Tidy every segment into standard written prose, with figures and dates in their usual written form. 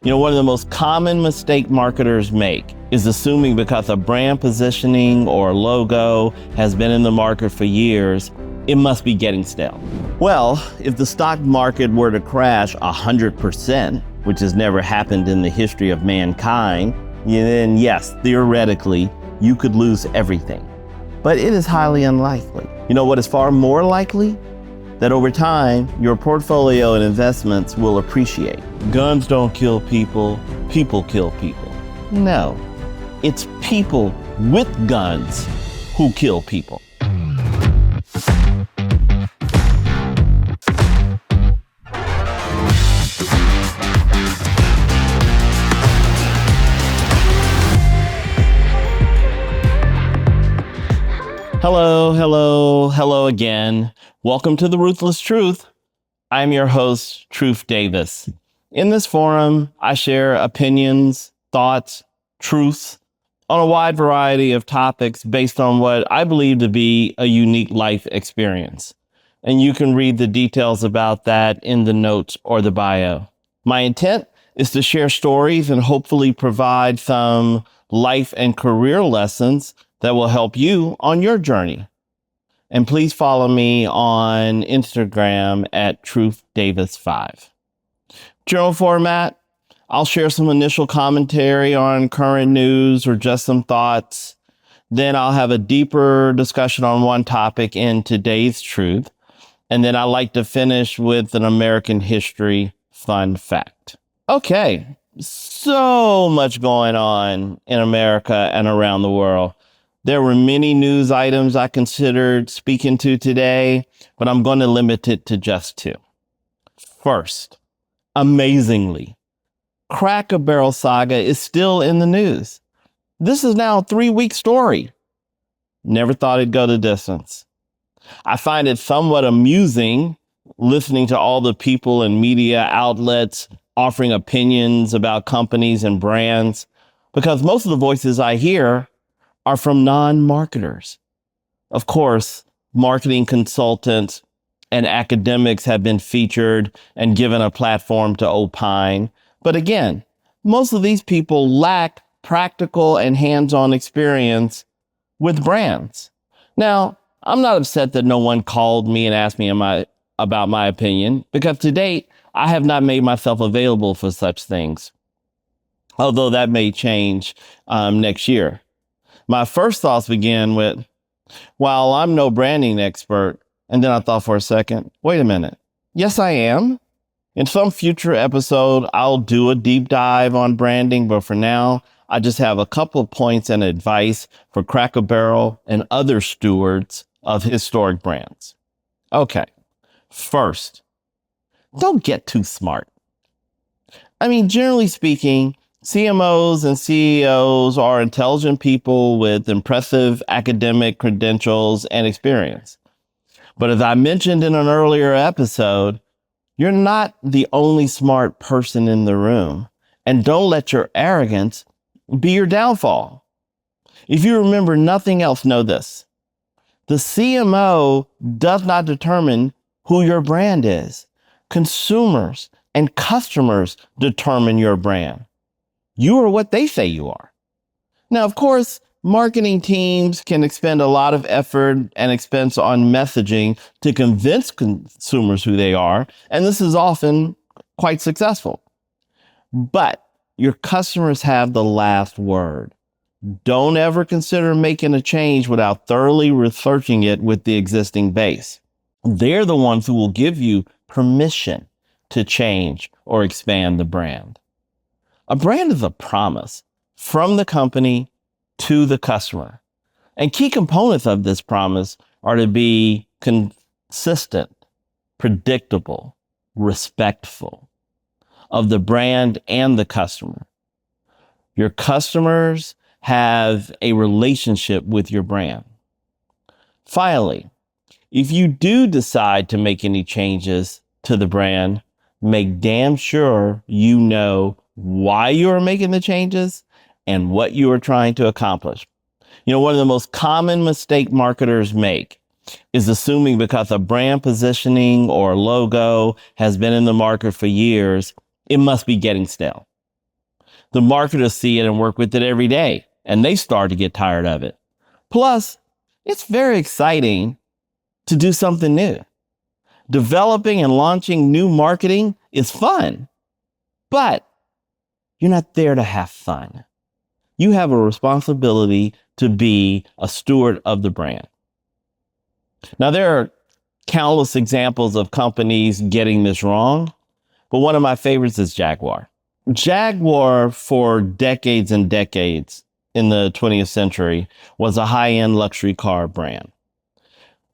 One of the most common mistake marketers make is assuming because a brand positioning or logo has been in the market for years, it must be getting stale. Well, if the stock market were to crash 100%, which has never happened in the history of mankind, then yes, theoretically, you could lose everything. But it is highly unlikely. What is far more likely? That over time, your portfolio and investments will appreciate. Guns don't kill people, people kill people. No, it's people with guns who kill people. Hello again. Welcome to the Ruthless Truth. I'm your host, Truth Davis. In this forum, I share opinions, thoughts, truths on a wide variety of topics based on what I believe to be a unique life experience. And you can read the details about that in the notes or the bio. My intent is to share stories and hopefully provide some life and career lessons that will help you on your journey. And please follow me on Instagram at TruthDavis5. General format, I'll share some initial commentary on current news or just some thoughts. Then I'll have a deeper discussion on one topic in today's truth. And then I like to finish with an American history fun fact. Okay, so much going on in America and around the world. There were many news items I considered speaking to today, but I'm going to limit it to just two. First, amazingly, Cracker Barrel saga is still in the news. This is now a 3-week story. Never thought it'd go the distance. I find it somewhat amusing listening to all the people and media outlets offering opinions about companies and brands, because most of the voices I hear are from non-marketers. Of course, marketing consultants and academics have been featured and given a platform to opine. But again, most of these people lack practical and hands-on experience with brands. Now, I'm not upset that no one called me and asked me about my opinion, because to date, I have not made myself available for such things, although that may change next year. My first thoughts began with, while I'm no branding expert, and then I thought for a second, wait a minute. Yes, I am. In some future episode, I'll do a deep dive on branding, but for now, I just have a couple of points and advice for Cracker Barrel and other stewards of historic brands. Okay, first, don't get too smart. Generally speaking, CMOs and CEOs are intelligent people with impressive academic credentials and experience. But as I mentioned in an earlier episode, you're not the only smart person in the room, and don't let your arrogance be your downfall. If you remember nothing else, know this. The CMO does not determine who your brand is. Consumers and customers determine your brand. You are what they say you are. Now, of course, marketing teams can expend a lot of effort and expense on messaging to convince consumers who they are, and this is often quite successful. But your customers have the last word. Don't ever consider making a change without thoroughly researching it with the existing base. They're the ones who will give you permission to change or expand the brand. A brand is a promise from the company to the customer. And key components of this promise are to be consistent, predictable, respectful of the brand and the customer. Your customers have a relationship with your brand. Finally, if you do decide to make any changes to the brand, make damn sure you know why you are making the changes and what you are trying to accomplish. One of the most common mistake marketers make is assuming because a brand positioning or logo has been in the market for years, it must be getting stale. The marketers see it and work with it every day, and they start to get tired of it. Plus, it's very exciting to do something new. Developing and launching new marketing is fun, but you're not there to have fun. You have a responsibility to be a steward of the brand. Now, there are countless examples of companies getting this wrong, but one of my favorites is Jaguar. Jaguar, for decades and decades in the 20th century, was a high-end luxury car brand.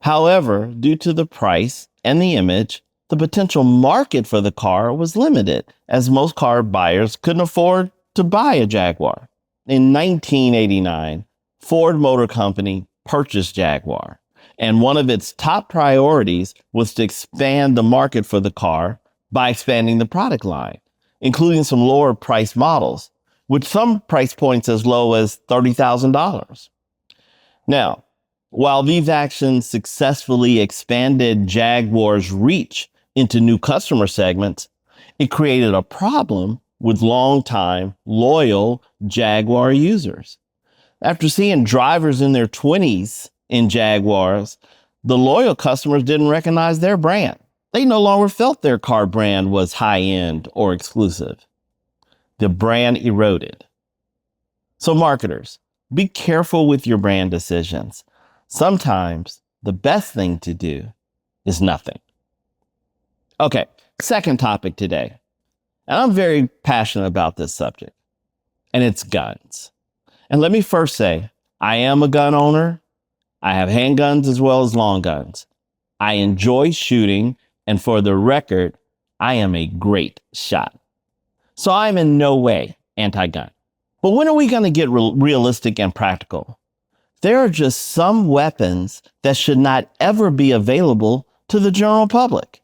However, due to the price and the image, the potential market for the car was limited, as most car buyers couldn't afford to buy a Jaguar. In 1989, Ford Motor Company purchased Jaguar, and one of its top priorities was to expand the market for the car by expanding the product line, including some lower price models, with some price points as low as $30,000. Now, while these actions successfully expanded Jaguar's reach into new customer segments, it created a problem with longtime, loyal Jaguar users. After seeing drivers in their 20s in Jaguars, the loyal customers didn't recognize their brand. They no longer felt their car brand was high-end or exclusive. The brand eroded. So marketers, be careful with your brand decisions. Sometimes the best thing to do is nothing. Okay, second topic today. And I'm very passionate about this subject, and it's guns. And let me first say, I am a gun owner. I have handguns as well as long guns. I enjoy shooting, and for the record, I am a great shot. So I'm in no way anti-gun. But when are we going to get realistic and practical? There are just some weapons that should not ever be available to the general public.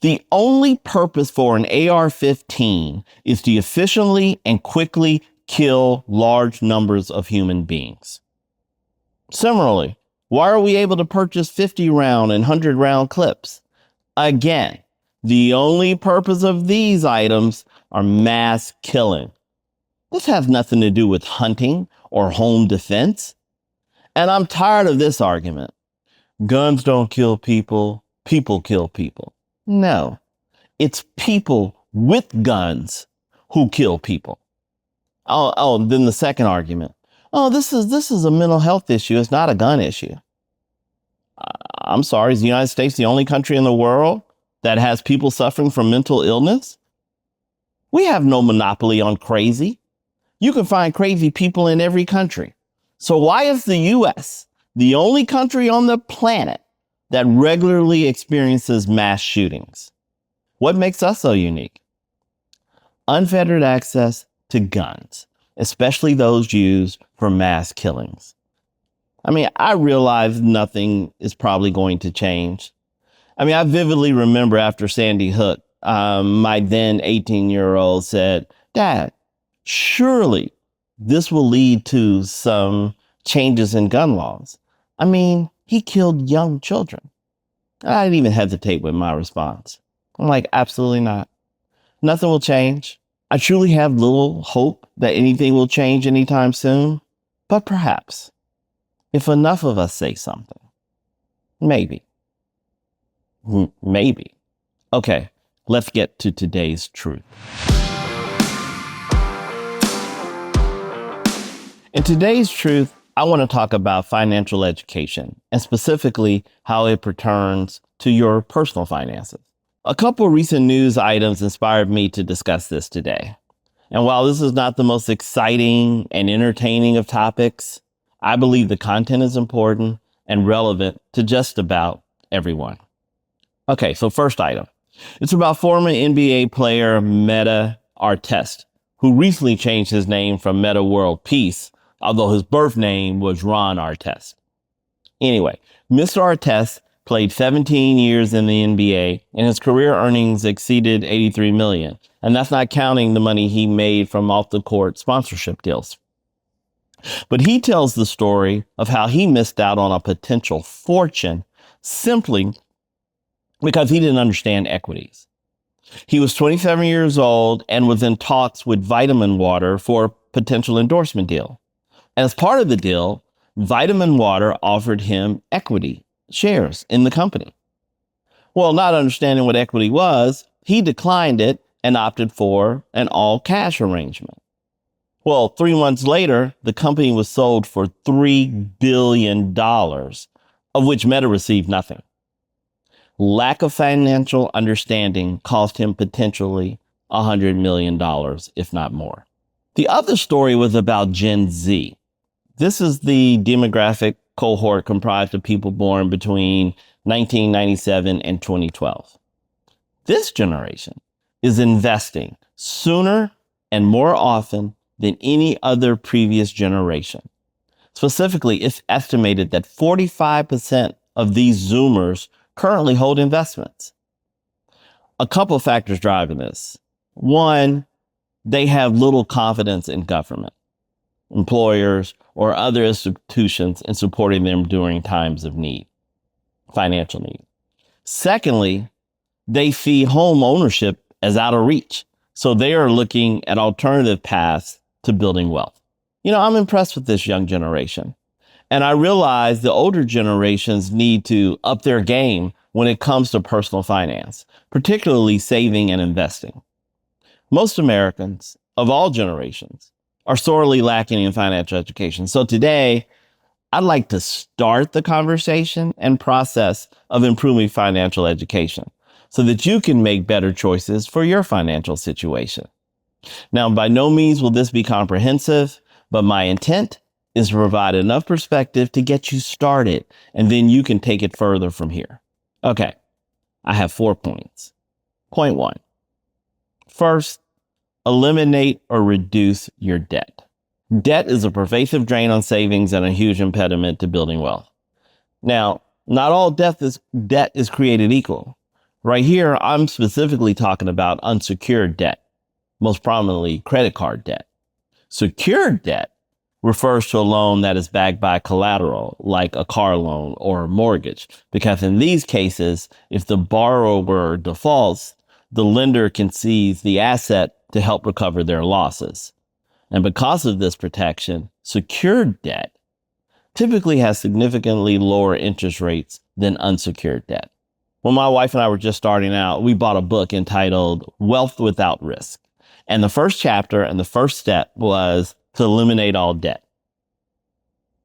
The only purpose for an AR-15 is to efficiently and quickly kill large numbers of human beings. Similarly, why are we able to purchase 50-round and 100-round clips? Again, the only purpose of these items are mass killing. This has nothing to do with hunting or home defense. And I'm tired of this argument. Guns don't kill people, people kill people. No, it's people with guns who kill people. Then the second argument. Oh, this is a mental health issue. It's not a gun issue. I'm sorry, is the United States the only country in the world that has people suffering from mental illness? We have no monopoly on crazy. You can find crazy people in every country. So why is the U.S. the only country on the planet that regularly experiences mass shootings? What makes us so unique? Unfettered access to guns, especially those used for mass killings. I mean, I realize nothing is probably going to change. I mean, I vividly remember after Sandy Hook, my then 18-year-old said, "Dad, surely this will lead to some changes in gun laws." I mean, he killed young children. I didn't even hesitate with my response. I'm like, absolutely not. Nothing will change. I truly have little hope that anything will change anytime soon. But perhaps, if enough of us say something, maybe. Maybe. Okay, let's get to today's truth. In today's truth, I want to talk about financial education, and specifically how it pertains to your personal finances. A couple recent news items inspired me to discuss this today. And while this is not the most exciting and entertaining of topics, I believe the content is important and relevant to just about everyone. Okay, so first item. It's about former NBA player Meta Artest, who recently changed his name from Meta World Peace, although his birth name was Ron Artest. Anyway, Mr. Artest played 17 years in the NBA, and his career earnings exceeded $83 million. And that's not counting the money he made from off-the-court sponsorship deals. But he tells the story of how he missed out on a potential fortune simply because he didn't understand equities. He was 27 years old and was in talks with Vitamin Water for a potential endorsement deal. As part of the deal, Vitamin Water offered him equity shares in the company. Well, not understanding what equity was, he declined it and opted for an all-cash arrangement. Well, 3 months later, the company was sold for $3 billion, of which Meta received nothing. Lack of financial understanding cost him potentially $100 million, if not more. The other story was about Gen Z. This is the demographic cohort comprised of people born between 1997 and 2012. This generation is investing sooner and more often than any other previous generation. Specifically, it's estimated that 45% of these Zoomers currently hold investments. A couple of factors driving this. One, they have little confidence in government, employers, or other institutions in supporting them during times of need, financial need. Secondly, they see home ownership as out of reach. So they are looking at alternative paths to building wealth. I'm impressed with this young generation. And I realize the older generations need to up their game when it comes to personal finance, particularly saving and investing. Most Americans of all generations are sorely lacking in financial education. So today, I'd like to start the conversation and process of improving financial education so that you can make better choices for your financial situation. Now, by no means will this be comprehensive, but my intent is to provide enough perspective to get you started, and then you can take it further from here. Okay, I have 4 points. Point 1. First, eliminate or reduce your debt. Debt is a pervasive drain on savings and a huge impediment to building wealth. Now, not all debt is created equal. Right here, I'm specifically talking about unsecured debt, most prominently credit card debt. Secured debt refers to a loan that is backed by collateral, like a car loan or a mortgage, because in these cases, if the borrower defaults, the lender can seize the asset to help recover their losses. And because of this protection, secured debt typically has significantly lower interest rates than unsecured debt. When my wife and I were just starting out, we bought a book entitled Wealth Without Risk. And the first chapter and the first step was to eliminate all debt.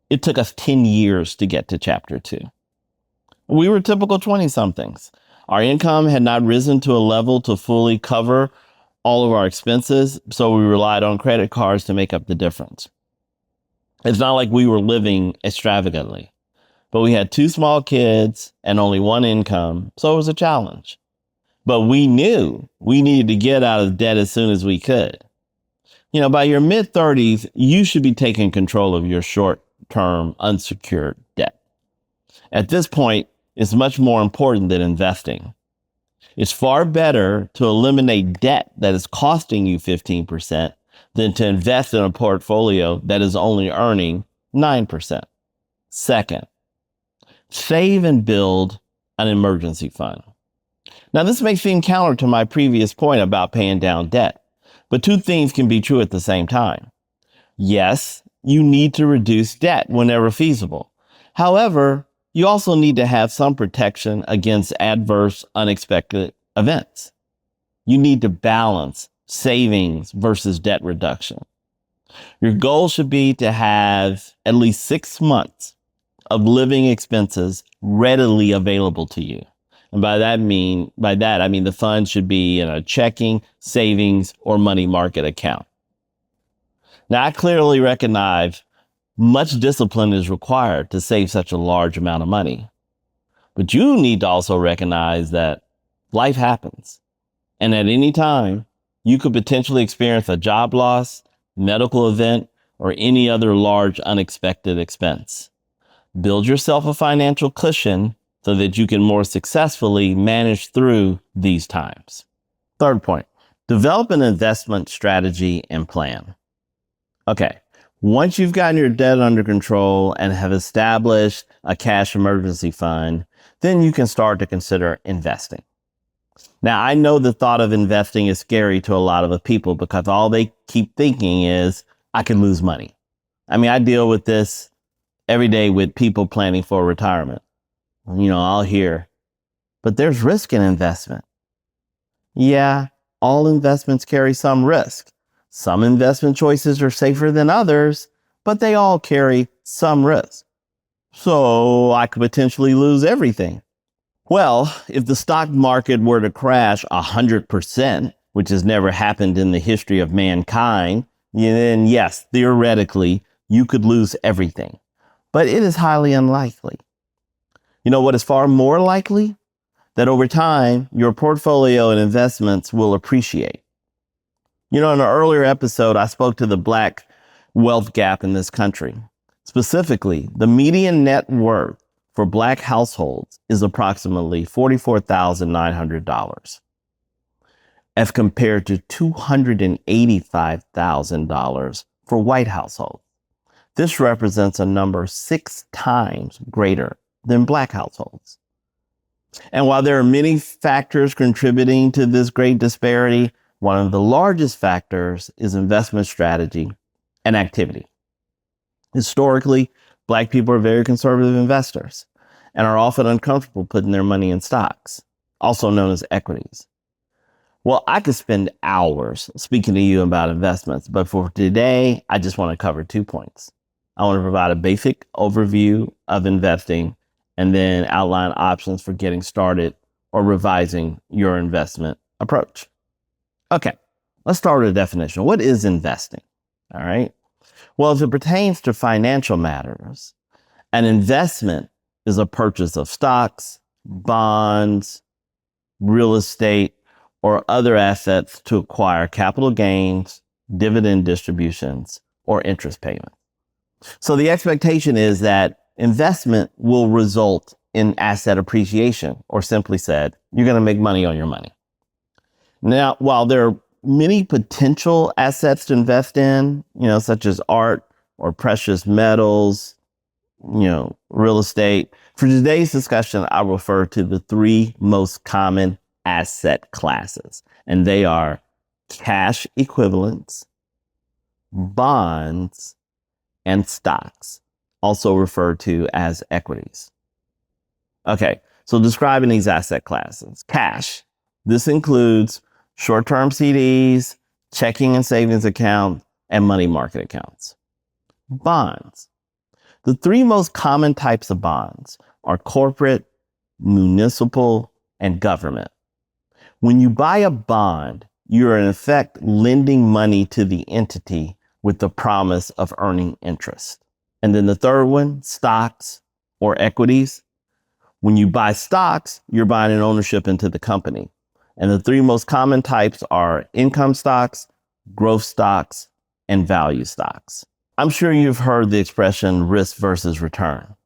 It took us 10 years to get to chapter 2. We were typical 20-somethings. Our income had not risen to a level to fully cover all of our expenses, so we relied on credit cards to make up the difference. It's not like we were living extravagantly, but we had 2 small kids and only 1 income, so it was a challenge. But we knew we needed to get out of debt as soon as we could. By your mid-30s, you should be taking control of your short-term unsecured debt. At this point, it's much more important than investing. It's far better to eliminate debt that is costing you 15% than to invest in a portfolio that is only earning 9%. Second, save and build an emergency fund. Now, this may seem counter to my previous point about paying down debt, but 2 things can be true at the same time. Yes, you need to reduce debt whenever feasible. However, you also need to have some protection against adverse, unexpected events. You need to balance savings versus debt reduction. Your goal should be to have at least 6 months of living expenses readily available to you. And by that I mean the funds should be in a checking, savings, or money market account. Now, I clearly recognize much discipline is required to save such a large amount of money. But you need to also recognize that life happens. And at any time, you could potentially experience a job loss, medical event, or any other large unexpected expense. Build yourself a financial cushion so that you can more successfully manage through these times. Third point, develop an investment strategy and plan. Okay, once you've gotten your debt under control and have established a cash emergency fund, then you can start to consider investing. Now, I know the thought of investing is scary to a lot of the people because all they keep thinking is, I can lose money. I mean, I deal with this every day with people planning for retirement. I'll hear, but there's risk in investment. Yeah, all investments carry some risk. Some investment choices are safer than others, but they all carry some risk. So I could potentially lose everything. Well, if the stock market were to crash 100%, which has never happened in the history of mankind, then yes, theoretically, you could lose everything. But it is highly unlikely. You know what is far more likely? That over time, your portfolio and investments will appreciate. In an earlier episode, I spoke to the Black wealth gap in this country. Specifically, the median net worth for Black households is approximately $44,900 as compared to $285,000 for white households. This represents a number 6 times greater than Black households. And while there are many factors contributing to this great disparity, one of the largest factors is investment strategy and activity. Historically, Black people are very conservative investors and are often uncomfortable putting their money in stocks, also known as equities. Well, I could spend hours speaking to you about investments, but for today, I just want to cover 2 points. I want to provide a basic overview of investing and then outline options for getting started or revising your investment approach. Okay, let's start with a definition. What is investing? All right. Well, as it pertains to financial matters, an investment is a purchase of stocks, bonds, real estate, or other assets to acquire capital gains, dividend distributions, or interest payments. So the expectation is that investment will result in asset appreciation, or simply said, you're going to make money on your money. Now, while there are many potential assets to invest in, such as art or precious metals, real estate, for today's discussion, I refer to the 3 most common asset classes, and they are cash equivalents, bonds, and stocks, also referred to as equities. Okay, so describing these asset classes. Cash. This includes short-term CDs, checking and savings accounts, and money market accounts. Bonds. The 3 most common types of bonds are corporate, municipal, and government. When you buy a bond, you're in effect lending money to the entity with the promise of earning interest. And then the third one, stocks or equities. When you buy stocks, you're buying an ownership into the company. And the 3 most common types are income stocks, growth stocks, and value stocks. I'm sure you've heard the expression risk versus return.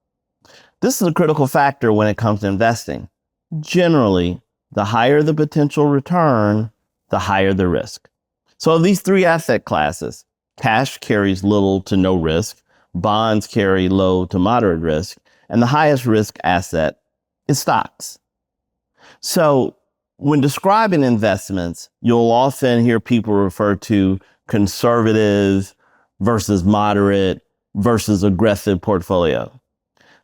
This is a critical factor when it comes to investing. Generally, the higher the potential return, the higher the risk. So of these 3 asset classes, cash carries little to no risk, bonds carry low to moderate risk, and the highest risk asset is stocks. So when describing investments, you'll often hear people refer to conservative versus moderate versus aggressive portfolio.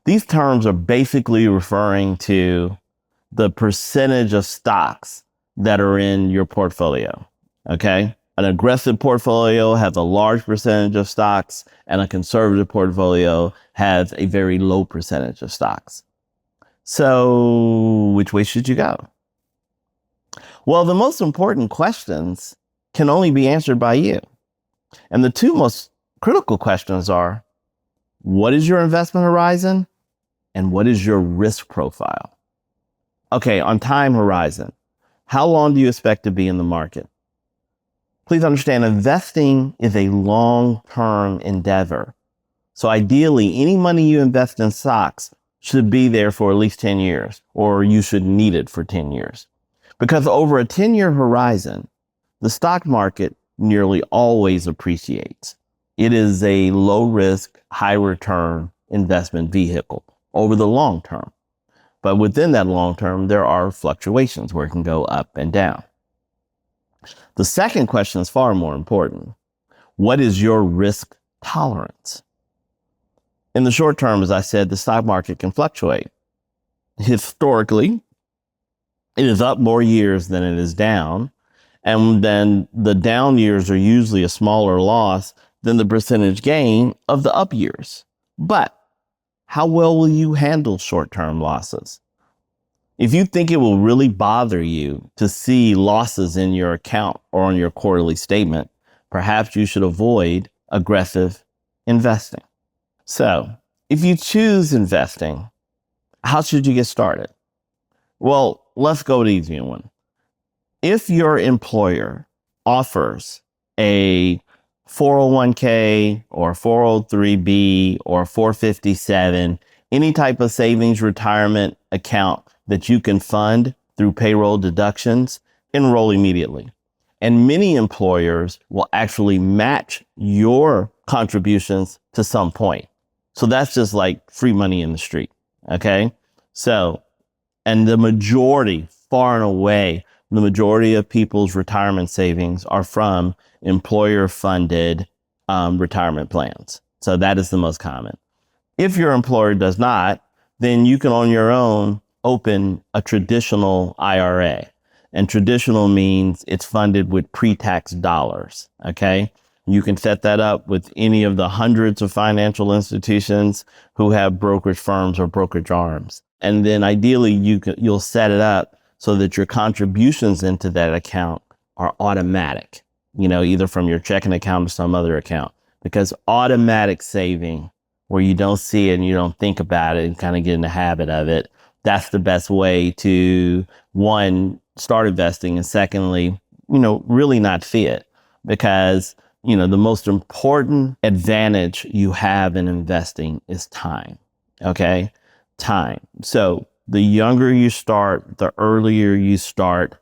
These terms are basically referring to the percentage of stocks that are in your portfolio. Okay? An aggressive portfolio has a large percentage of stocks, and a conservative portfolio has a very low percentage of stocks. So which way should you go? Well, the most important questions can only be answered by you. And the 2 most critical questions are, what is your investment horizon? And what is your risk profile? Okay, on time horizon, how long do you expect to be in the market? Please understand, investing is a long-term endeavor. So ideally, any money you invest in stocks should be there for at least 10 years, or you should need it for 10 years. Because over a 10-year horizon, the stock market nearly always appreciates. It is a low-risk, high-return investment vehicle over the long term. But within that long term, there are fluctuations where it can go up and down. The second question is far more important. What is your risk tolerance? In the short term, as I said, the stock market can fluctuate. Historically, it is up more years than it is down. And then the down years are usually a smaller loss than the percentage gain of the up years. But how well will you handle short-term losses? If you think it will really bother you to see losses in your account or on your quarterly statement, perhaps you should avoid aggressive investing. So, if you choose investing, how should you get started? Well, let's go with the easy one. If your employer offers a 401k or 403b or 457, any type of savings retirement account that you can fund through payroll deductions, enroll immediately. And many employers will actually match your contributions to some point. So that's just like free money in the street. Okay. So, and the majority, far and away, the majority of people's retirement savings are from employer funded retirement plans. So that is the most common. If your employer does not, then you can on your own open a traditional IRA. And traditional means it's funded with pre-tax dollars. Okay. You can set that up with any of the hundreds of financial institutions who have brokerage firms or brokerage arms. And then ideally you'll set it up so that your contributions into that account are automatic, either from your checking account or some other account, because automatic saving where you don't see it and you don't think about it and kind of get in the habit of it, that's the best way to, one, start investing, and secondly, really not fear it, because the most important advantage you have in investing is time. Okay. Time. So the younger you start, the earlier you start,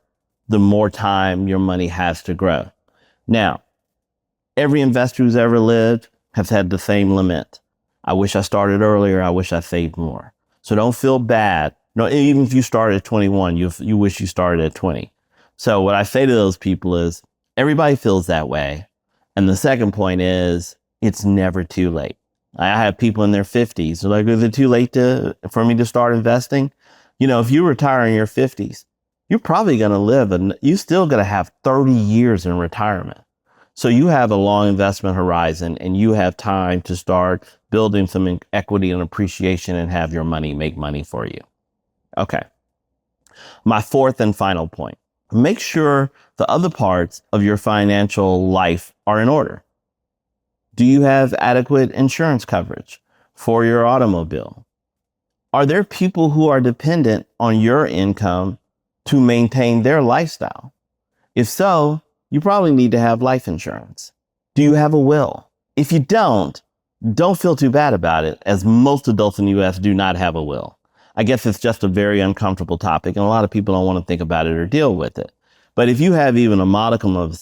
the more time your money has to grow. Now, every investor who's ever lived has had the same limit. I wish I started earlier. I wish I saved more. So don't feel bad. No, even if you started at 21, you wish you started at 20. So what I say to those people is everybody feels that way. And the second point is it's never too late. I have people in their 50s. They're like, is it too late for me to start investing? If you retire in your 50s, you're probably going to live and you're still going to have 30 years in retirement. So you have a long investment horizon and you have time to start building some equity and appreciation and have your money make money for you. Okay. My fourth and final point. Make sure the other parts of your financial life are in order. Do you have adequate insurance coverage for your automobile? Are there people who are dependent on your income to maintain their lifestyle? If so, you probably need to have life insurance. Do you have a will? If you don't feel too bad about it, as most adults in the U.S. do not have a will. I guess it's just a very uncomfortable topic, and a lot of people don't want to think about it or deal with it. But if you have even a modicum of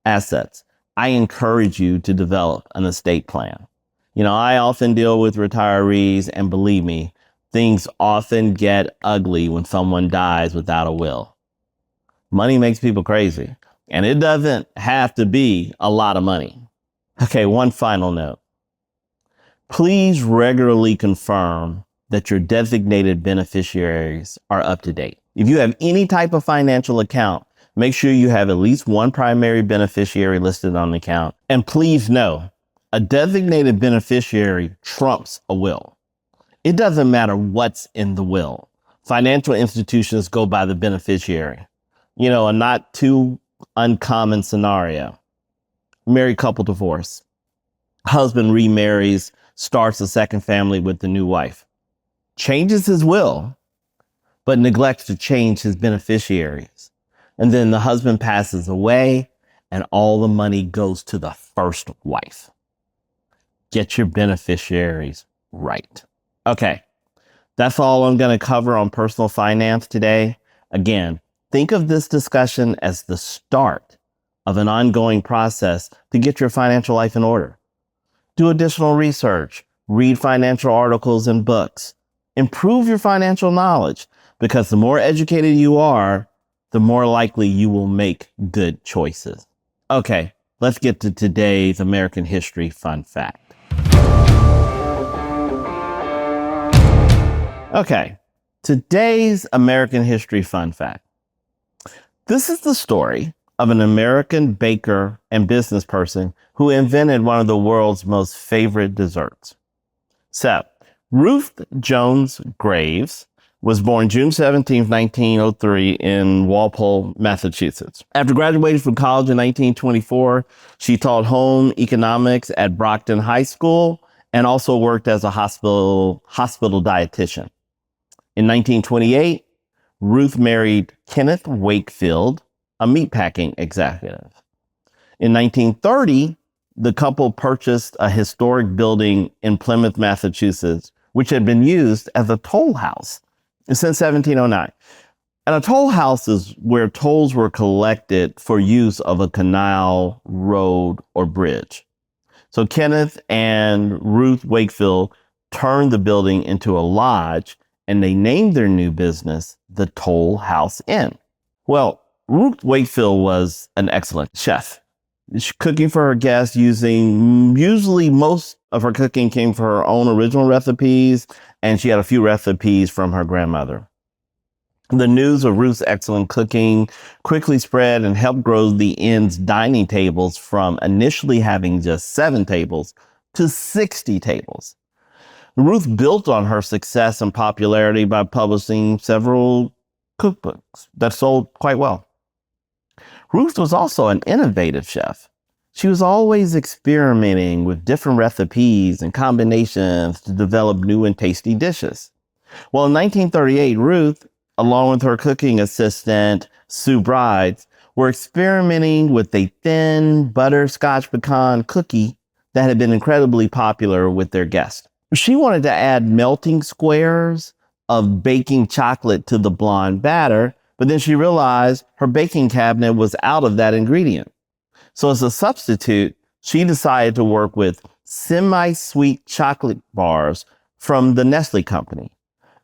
assets, I encourage you to develop an estate plan. I often deal with retirees, and believe me, things often get ugly when someone dies without a will. Money makes people crazy, and it doesn't have to be a lot of money. Okay, one final note. Please regularly confirm that your designated beneficiaries are up to date. If you have any type of financial account, make sure you have at least one primary beneficiary listed on the account. And please know, a designated beneficiary trumps a will. It doesn't matter what's in the will. Financial institutions go by the beneficiary. A not too uncommon scenario. Married couple divorce. Husband remarries, starts a second family with the new wife. Changes his will, but neglects to change his beneficiaries. And then the husband passes away and all the money goes to the first wife. Get your beneficiaries right. Okay, that's all I'm going to cover on personal finance today. Again, think of this discussion as the start of an ongoing process to get your financial life in order. Do additional research, read financial articles and books, Improve your financial knowledge, because the more educated you are, the more likely you will make good choices. Okay, let's get to today's American history fun fact. Okay, today's American history fun fact. This is the story of an American baker and business person who invented one of the world's most favorite desserts. So, Ruth Jones Graves was born June 17, 1903 in Walpole, Massachusetts. After graduating from college in 1924, she taught home economics at Brockton High School and also worked as a hospital dietitian. In 1928, Ruth married Kenneth Wakefield, a meatpacking executive. In 1930, the couple purchased a historic building in Plymouth, Massachusetts, which had been used as a toll house since 1709. And a toll house is where tolls were collected for use of a canal, road, or bridge. So Kenneth and Ruth Wakefield turned the building into a lodge, and they named their new business the Toll House Inn. Well, Ruth Wakefield was an excellent chef. Cooking for her guests usually most of her cooking came from her own original recipes, and she had a few recipes from her grandmother. The news of Ruth's excellent cooking quickly spread and helped grow the inn's dining tables from initially having just 7 tables to 60 tables. Ruth built on her success and popularity by publishing several cookbooks that sold quite well. Ruth was also an innovative chef. She was always experimenting with different recipes and combinations to develop new and tasty dishes. Well, in 1938, Ruth, along with her cooking assistant, Sue Brides, were experimenting with a thin butterscotch pecan cookie that had been incredibly popular with their guests. She wanted to add melting squares of baking chocolate to the blonde batter, but then she realized her baking cabinet was out of that ingredient. So as a substitute, she decided to work with semi-sweet chocolate bars from the Nestle company.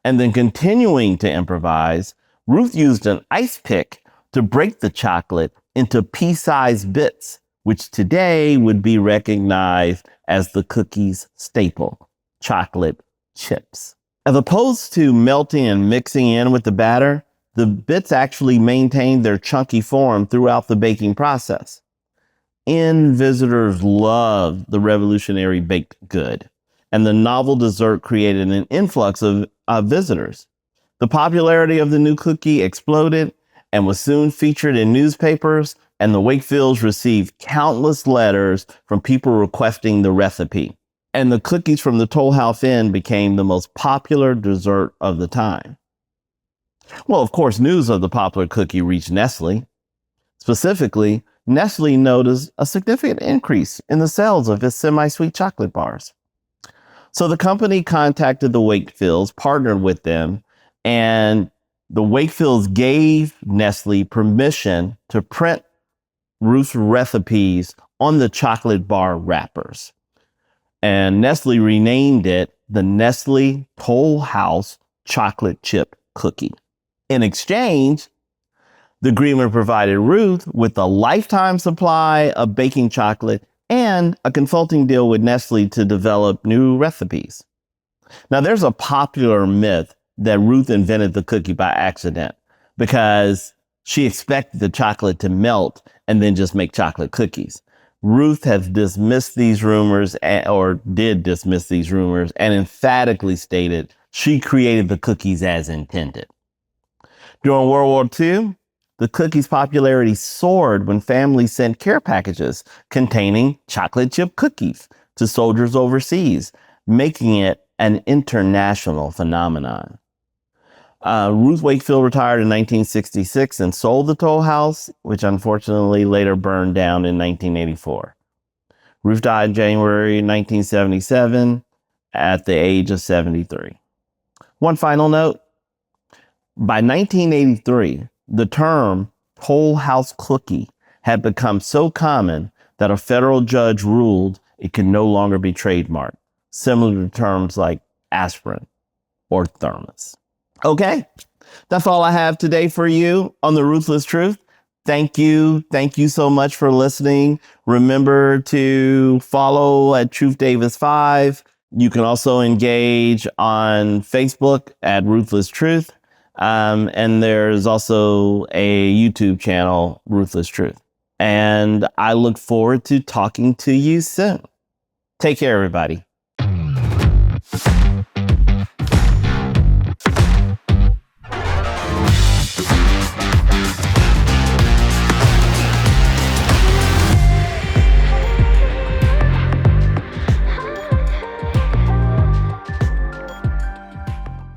And then continuing to improvise, Ruth used an ice pick to break the chocolate into pea-sized bits, which today would be recognized as the cookie's staple, chocolate chips. As opposed to melting and mixing in with the batter, the bits actually maintained their chunky form throughout the baking process. Inn visitors loved the revolutionary baked good, and the novel dessert created an influx of visitors. The popularity of the new cookie exploded and was soon featured in newspapers, and the Wakefields received countless letters from people requesting the recipe. And the cookies from the Toll House Inn became the most popular dessert of the time. Well, of course, news of the popular cookie reached Nestle. Specifically, Nestle noticed a significant increase in the sales of its semi-sweet chocolate bars. So the company contacted the Wakefields, partnered with them, and the Wakefields gave Nestle permission to print Ruth's recipes on the chocolate bar wrappers. And Nestle renamed it the Nestle Toll House Chocolate Chip Cookie. In exchange, the agreement provided Ruth with a lifetime supply of baking chocolate and a consulting deal with Nestle to develop new recipes. Now, there's a popular myth that Ruth invented the cookie by accident because she expected the chocolate to melt and then just make chocolate cookies. Ruth has dismissed these rumors, or did dismiss these rumors, and emphatically stated she created the cookies as intended. During World War II, the cookie's popularity soared when families sent care packages containing chocolate chip cookies to soldiers overseas, making it an international phenomenon. Ruth Wakefield retired in 1966 and sold the Toll House, which unfortunately later burned down in 1984. Ruth died in January 1977 at the age of 73. One final note. By 1983, the term Toll House cookie had become so common that a federal judge ruled it could no longer be trademarked, similar to terms like aspirin. or thermos. Okay, that's all I have today for you on the Ruthless Truth. Thank you. Thank you so much for listening. Remember to follow at Truth Davis 5. You can also engage on Facebook at Ruthless Truth. And there's also a YouTube channel, Ruthless Truth. And I look forward to talking to you soon. Take care, everybody.